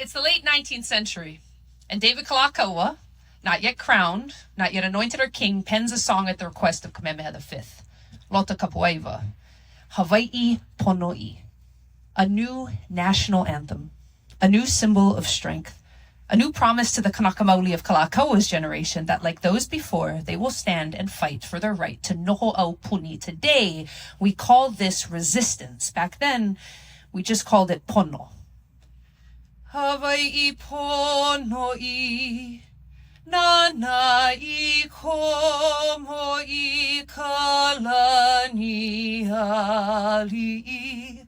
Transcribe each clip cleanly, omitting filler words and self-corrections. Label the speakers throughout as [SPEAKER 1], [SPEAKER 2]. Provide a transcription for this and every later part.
[SPEAKER 1] It's the late 19th century, and David Kalākaua, not yet crowned, not yet anointed or king, pens a song at the request of Kamehameha V, Mōʻī Kapuāiwa, Hawaiʻi Ponoʻī, a new national anthem, a new symbol of strength, a new promise to the Kanaka Maoli of Kalākaua's generation that, like those before, they will stand and fight for their right to noho au puni. Today, we call this resistance. Back then, we just called it pono. Hawaiʻi Ponoʻī, Nana ʻiko Mōʻī Kalāni aliʻi.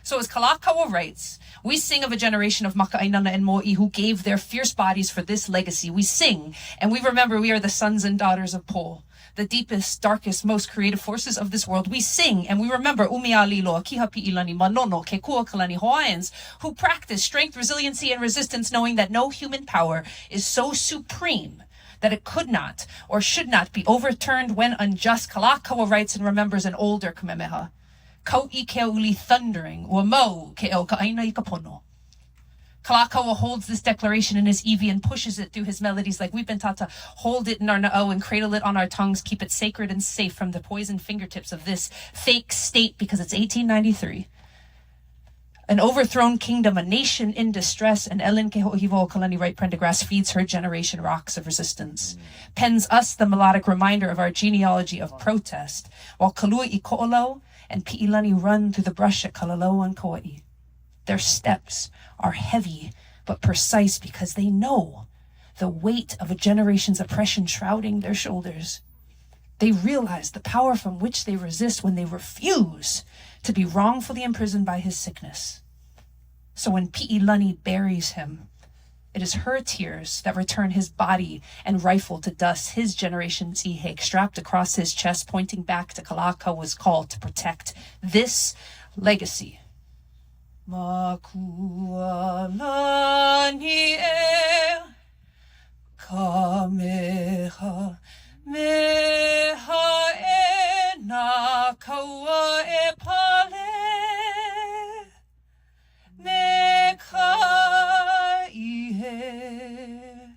[SPEAKER 1] So as Kalākaua writes, we sing of a generation of maka'ainana and mo'i who gave their fierce bodies for this legacy. We sing, and we remember we are the sons and daughters of Po, the deepest, darkest, most creative forces of this world. We sing, and we remember umiālilo, kihapi'ilani, manono, kekua kalani Hawaiians, who practice strength, resiliency, and resistance, knowing that no human power is so supreme that it could not or should not be overturned when unjust. Kalākaua writes and remembers an older Kamehameha. Kau'i keuli thundering, ua mau ke eo ka'aina I ka pono. Kalākaua holds this declaration in his iwi and pushes it through his melodies like we've been taught to hold it in our na'o and cradle it on our tongues, keep it sacred and safe from the poisoned fingertips of this fake state, because it's 1893. An overthrown kingdom, a nation in distress, and Ellen Kehoʻivo Kalani Wright Prendergrass feeds her generation rocks of resistance, pens us the melodic reminder of our genealogy of protest, while Kalua I Ko'olau and Pi'ilani run through the brush at Kalalo and Kauai. Their steps are heavy but precise because they know the weight of a generation's oppression shrouding their shoulders. They realize the power from which they resist when they refuse to be wrongfully imprisoned by his sickness. So when Pi'ilani buries him, it is her tears that return his body and rifle to dust, his generation's ihake strapped across his chest, pointing back to Kalākaua's call to protect this legacy. Makualani e Kamehameha e na kaua e pale me ka ihe.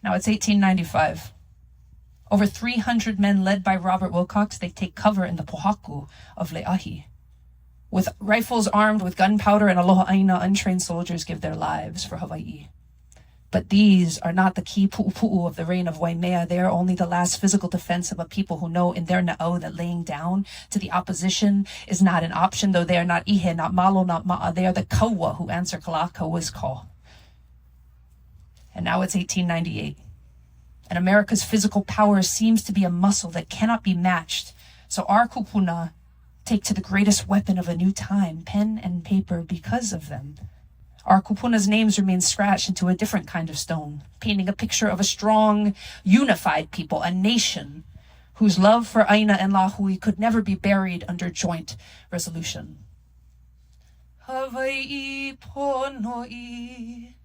[SPEAKER 1] Now it's 1895. Over 300 men led by Robert Wilcox, they take cover in the pohaku of Lēʻahi. With rifles armed with gunpowder and aloha aina, untrained soldiers give their lives for Hawaii. But these are not the key pu'upu'u of the reign of Waimea. They are only the last physical defense of a people who know in their na'o that laying down to the opposition is not an option, though they are not ihe, not malo, not ma'a. They are the kaua who answer Kalākaua's call. And now it's 1898. And America's physical power seems to be a muscle that cannot be matched. So our kupuna take to the greatest weapon of a new time, pen and paper, because of them. Our kupuna's names remain scratched into a different kind of stone, painting a picture of a strong, unified people, a nation whose love for Aina and Lahui could never be buried under joint resolution. Hawaiʻi Ponoʻī,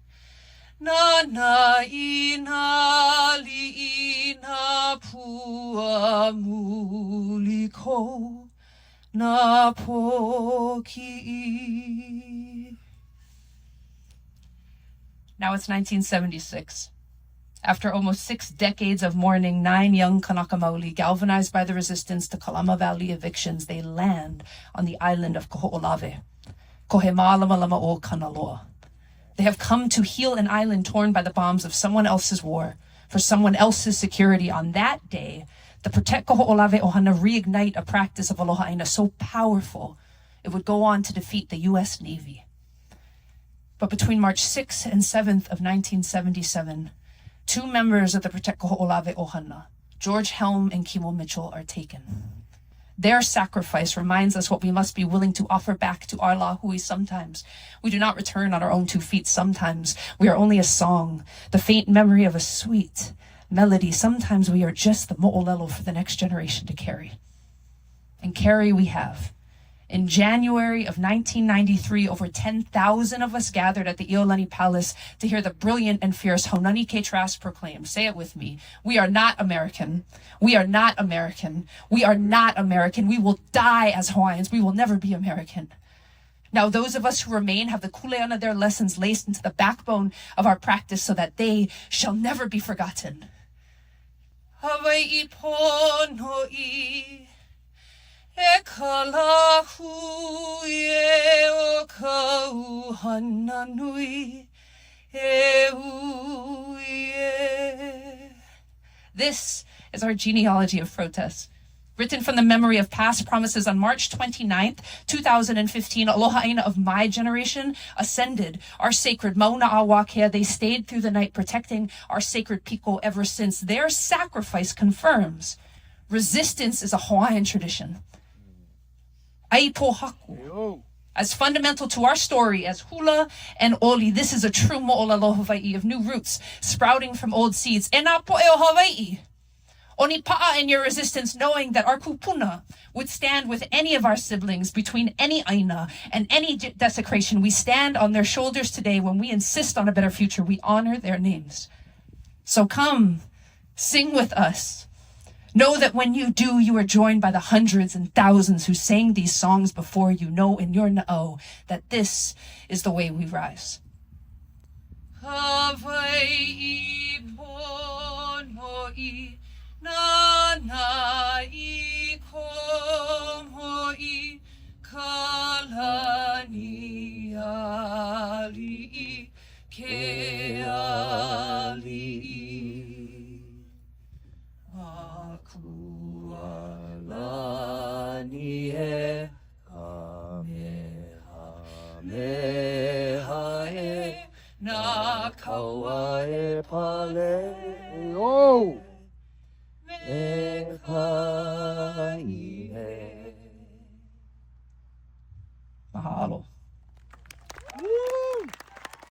[SPEAKER 1] Nana ina li'ina pua muliko na poki'i. Now it's 1976. After almost 6 decades of mourning, 9 young Kanaka Maoli, galvanized by the resistance to Kalama Valley evictions, they land on the island of Kahoʻolawe, Kohemālamalama o Kanaloa. They have come to heal an island torn by the bombs of someone else's war, for someone else's security. On that day, the Protect Kahoʻolawe Ohana reignite a practice of aloha aina so powerful, it would go on to defeat the U.S. Navy. But between March 6th and 7th of 1977, 2 members of the Protect Kahoʻolawe Ohana, George Helm and Kimo Mitchell, are taken. Their sacrifice reminds us what we must be willing to offer back to our lahui sometimes. We do not return on our own 2 feet sometimes. We are only a song, the faint memory of a sweet melody. Sometimes we are just the mo'olelo for the next generation to carry. And carry we have, In January of 1993, over 10,000 of us gathered at the Iolani Palace to hear the brilliant and fierce Haunani-Kay Trask proclaim, say it with me, "We are not American. We are not American. We are not American. We will die as Hawaiians. We will never be American." Now, those of us who remain have the kuleana their lessons laced into the backbone of our practice so that they shall never be forgotten. Hawaiʻi Ponoʻī, e kalahu e o kau hananui e uie. This is our genealogy of protest. Written from the memory of past promises on March 29th, 2015, Aloha Aina of my generation ascended our sacred Mauna a Wākea. They stayed through the night protecting our sacred piko ever since. Their sacrifice confirms resistance is a Hawaiian tradition. Aipo haku. As fundamental to our story as hula and oli, this is a true mo'olelo Hawaii of new roots sprouting from old seeds. E nā po'e o Hawaii. Oni pa'a in your resistance, knowing that our kupuna would stand with any of our siblings between any aina and any desecration. We stand on their shoulders today when we insist on a better future. We honor their names. So come, sing with us. Know that when you do, you are joined by the hundreds and thousands who sang these songs before you. Know in your na'o that this is the way we rise. Hawaiʻi Ponoʻī, Nana Mōʻī Kapuāiwa ke ali'i akualani e Kamehameha e nā kaua e pale. E